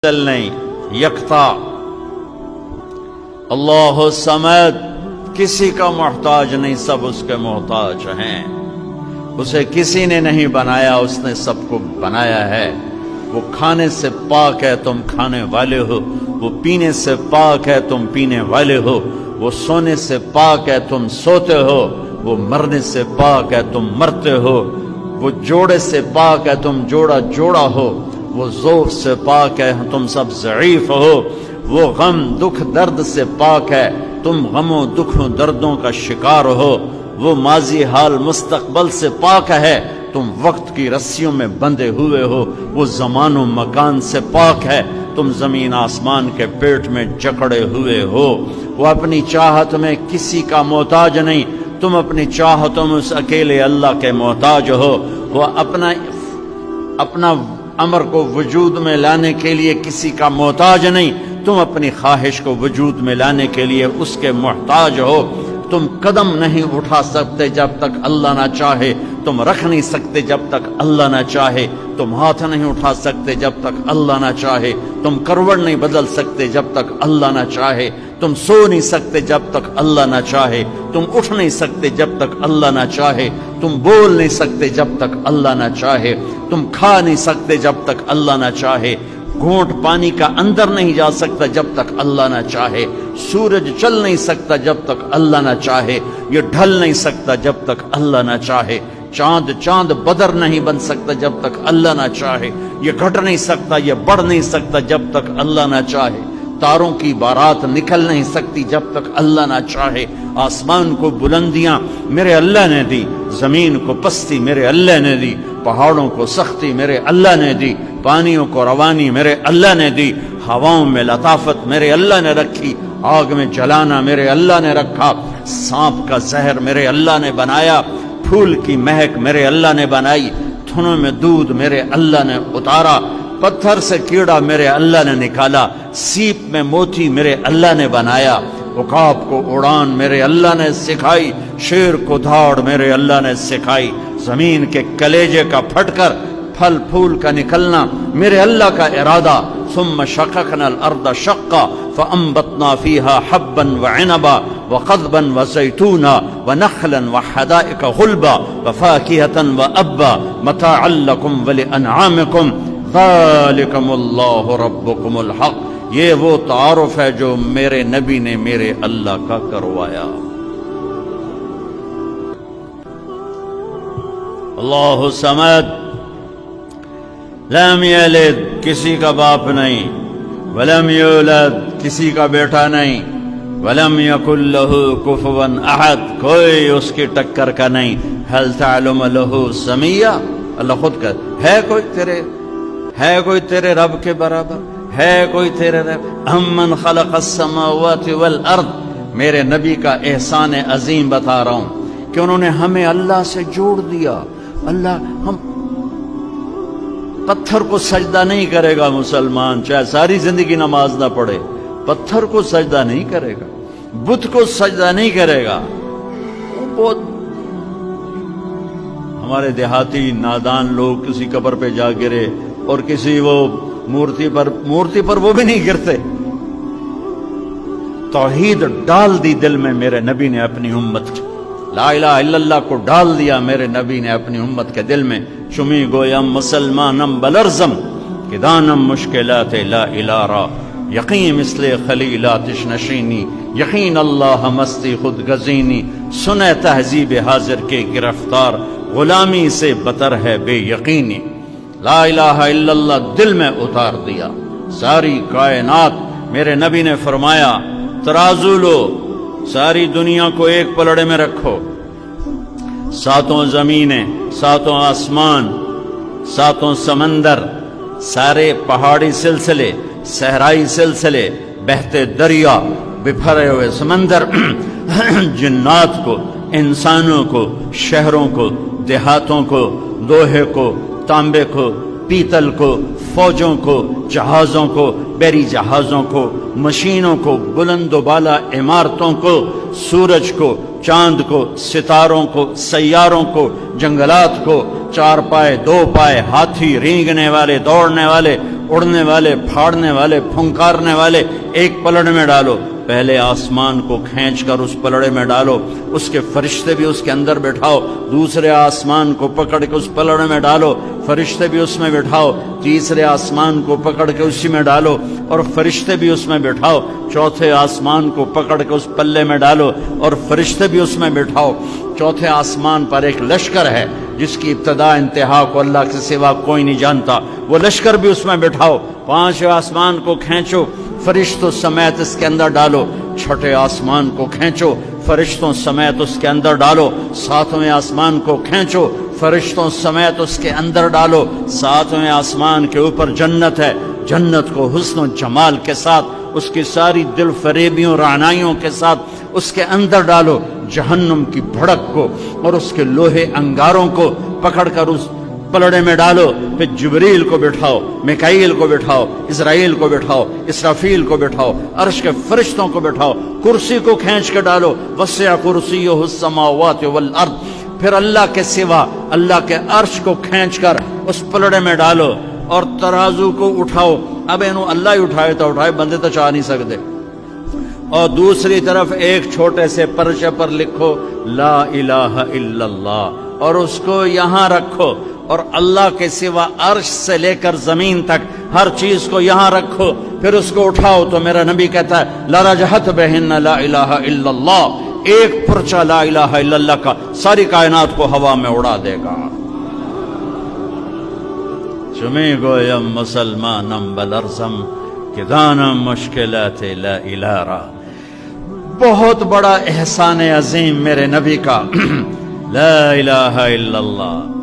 نہیں، یکتا اللہ الصمد، کسی کا محتاج نہیں، سب اس کے محتاج ہیں۔ اسے کسی نے نہیں بنایا، اس نے سب کو بنایا ہے۔ وہ کھانے سے پاک ہے، تم کھانے والے ہو۔ وہ پینے سے پاک ہے، تم پینے والے ہو۔ وہ سونے سے پاک ہے، تم سوتے ہو۔ وہ مرنے سے پاک ہے، تم مرتے ہو۔ وہ جوڑے سے پاک ہے، تم جوڑا ہو۔ وہ ذوق سے پاک ہے، تم سب ضعیف ہو۔ وہ غم دکھ درد سے پاک ہے، تم غموں دکھوں دردوں کا شکار ہو۔ وہ ماضی حال مستقبل سے پاک ہے، تم وقت کی رسیوں میں بندھے ہوئے ہو۔ وہ زمان و مکان سے پاک ہے، تم زمین آسمان کے پیٹ میں جکڑے ہوئے ہو۔ وہ اپنی چاہت میں کسی کا محتاج نہیں، تم اپنی چاہتوں میں اس اکیلے اللہ کے محتاج ہو۔ وہ اپنا امر کو وجود میں لانے کے لیے کسی کا محتاج نہیں، تم اپنی خواہش کو وجود میں لانے کے لیے اس کے محتاج ہو۔ تم قدم نہیں اٹھا سکتے جب تک اللہ نہ چاہے، تم رکھ نہیں سکتے جب تک اللہ نہ چاہے، تم ہاتھ نہیں اٹھا سکتے جب تک اللہ نہ چاہے، تم کروٹ نہیں بدل سکتے جب تک اللہ نہ چاہے، تم سو نہیں سکتے جب تک اللہ نہ چاہے، تم اٹھ نہیں سکتے جب تک اللہ نہ چاہے، تم بول نہیں سکتے جب تک اللہ نہ چاہے، تم کھا نہیں سکتے جب تک اللہ نہ چاہے، گھونٹ پانی کا اندر نہیں جا سکتا جب تک اللہ نہ چاہے، سورج چل نہیں سکتا جب تک اللہ نہ چاہے، یہ ڈھل نہیں سکتا جب تک اللہ نہ چاہے، چاند بدر نہیں بن سکتا جب تک اللہ نہ چاہے، یہ گھٹ نہیں سکتا، یہ بڑھ نہیں سکتا جب تک اللہ نہ چاہے، تاروں کی بارات نکل نہیں سکتی جب تک اللہ نہ چاہے۔ آسمان کو بلندیاں میرے اللہ نے دی، زمین کو پستی میرے اللہ نے دی، پہاڑوں کو سختی میرے اللہ نے دی، پانیوں کو روانی میرے اللہ نے دی، ہواؤں میں لطافت میرے اللہ نے رکھی، آگ میں جلانا میرے اللہ نے رکھا، سانپ کا زہر میرے اللہ نے بنایا، پھول کی مہک میرے اللہ نے بنائی، تھنوں میں دودھ میرے اللہ نے اتارا، پتھر سے کیڑا میرے اللہ نے نکالا، سیپ میں موتی میرے اللہ نے بنایا، عقاب کو اڑان میرے اللہ نے سکھائی، شیر کو دھاڑ میرے اللہ نے سکھائی، زمین کے کلیجے کا پھٹ کر پھل پھول کا نکلنا میرے اللہ کا ارادہ، ثم شققنا الارض شقا فانبتنا فيها حبا وعنبا وقضبا وزيتونا ونخلا وحدائق غلبا وفاكهة وابا متاعا لكم ولانعامكم ذالکم اللہ ربکم الحق۔ یہ وہ تعارف ہے جو میرے نبی نے میرے اللہ کا کروایا۔ اللہ الصمد، لم یلد، کسی کا باپ نہیں، ولم یولد، کسی کا بیٹا نہیں، ولم یکن لہ کفوا احد، کوئی اس کی ٹکر کا نہیں۔ هل تعلم لہ سمیہ، اللہ خود کہتا ہے کوئی تیرے رب کے برابر؟ ہے کوئی تیرے رب؟ امن خلق السماوات والارض، میرے نبی کا احسان عظیم بتا رہا ہوں کہ انہوں نے ہمیں اللہ سے جوڑ دیا۔ ہم پتھر کو سجدہ نہیں کرے گا مسلمان، چاہے ساری زندگی نماز نہ پڑھے، پتھر کو سجدہ نہیں کرے گا، بت کو سجدہ نہیں کرے گا۔ ہمارے دیہاتی نادان لوگ کسی قبر پہ جا گرے اور کسی وہ مورتی پر وہ بھی نہیں گرتے۔ توحید ڈال دی دل میں میرے نبی نے اپنی امت کی، لا الہ الا اللہ کو ڈال دیا میرے نبی نے اپنی امت کے دل میں۔ چمی گویم مسلمانم بلرزم کہ دانم مشکلات لا الہ را، یقین مثل خلیلاتش نشینی، یقین اللہ مستی خود گزینی، سنے تہذیب حاضر کے گرفتار، غلامی سے بتر ہے بے یقینی۔ لا الہ الا اللہ دل میں اتار دیا۔ ساری کائنات میرے نبی نے فرمایا ترازو لو، ساری دنیا کو ایک پلڑے میں رکھو، ساتوں زمینیں، ساتوں آسمان، ساتوں سمندر، سارے پہاڑی سلسلے، صحرائی سلسلے، بہتے دریا، بکھرے ہوئے سمندر، جنات کو، انسانوں کو، شہروں کو، دیہاتوں کو، لوہے کو، تانبے کو، پیتل کو، فوجوں کو، جہازوں کو، بحری جہازوں کو، مشینوں کو، بلند و بالا عمارتوں کو، سورج کو، چاند کو، ستاروں کو، سیاروں کو، جنگلات کو، چار پائے، دو پائے، ہاتھی، رینگنے والے، دوڑنے والے، اڑنے والے، پھاڑنے والے، پھنکارنے والے ایک پلڑے میں ڈالو، پہلے آسمان کو کھینچ کر اس پلڑے میں ڈالو، اس کے فرشتے بھی اس کے اندر بٹھاؤ، دوسرے آسمان کو پکڑ کے اس پلڑے میں ڈالو، فرشتے بھی اس میں بٹھاؤ، تیسرے آسمان کو پکڑ کے اسی میں ڈالو اور فرشتے بھی اس میں بٹھاؤ، چوتھے آسمان کو پکڑ کے اس پلے میں ڈالو اور فرشتے بھی اس میں بٹھاؤ۔ چوتھے آسمان پر ایک لشکر ہے جس کی ابتدا انتہا کو اللہ کے سوا کوئی نہیں جانتا، وہ لشکر بھی اس میں بٹھاؤ۔ پانچویں آسمان کو کھینچو، فرشتوں سمیت اس کے اندر ڈالو، چھٹے آسمان کو کھینچو، فرشتوں سمیت اس کے اندر ڈالو، ساتویں آسمان کو کھینچو، فرشتوں سمیت اس کے اندر ڈالو، ساتویں آسمان کے اوپر جنت ہے، جنت کو حسن و جمال کے ساتھ، اس کی ساری دل فریبیوں رعنائیوں کے ساتھ اس کے اندر ڈالو، جہنم کی بھڑک کو اور اس کے لوہے انگاروں کو پکڑ کر اس پلڑے میں ڈالو، پھر جبریل کو بٹھاؤ، میکائیل کو بٹھاؤ، اسرائیل کو بٹھاؤ، اسرافیل کو بٹھاؤ، عرش کے فرشتوں کو بٹھاؤ، کرسی کو کھینچ کے ڈالو، وسع کرسیہ السماوات والارض، پھر اللہ کے سوا اللہ کے عرش کو کھینچ کر اس پلڑے میں ڈالو اور ترازو کو اٹھاؤ، اب انہوں اللہ ہی اٹھائے تو اٹھائے، بندے تو چاہ نہیں سکتے، اور دوسری طرف ایک چھوٹے سے پرچے پر لکھو لا الہ الا اللہ اور اس کو یہاں رکھو، اور اللہ کے سوا عرش سے لے کر زمین تک ہر چیز کو یہاں رکھو، پھر اس کو اٹھاؤ تو میرا نبی کہتا ہے لرجحت بہن لا الہ الا اللہ، ایک پرچہ لا الہ الا اللہ کا ساری کائنات کو ہوا میں اڑا دے گا۔ چمی گویم مسلمانم بلرزم کہ دانم مشکلات لا الہ را، بہت بڑا احسان عظیم میرے نبی کا لا الہ الا اللہ۔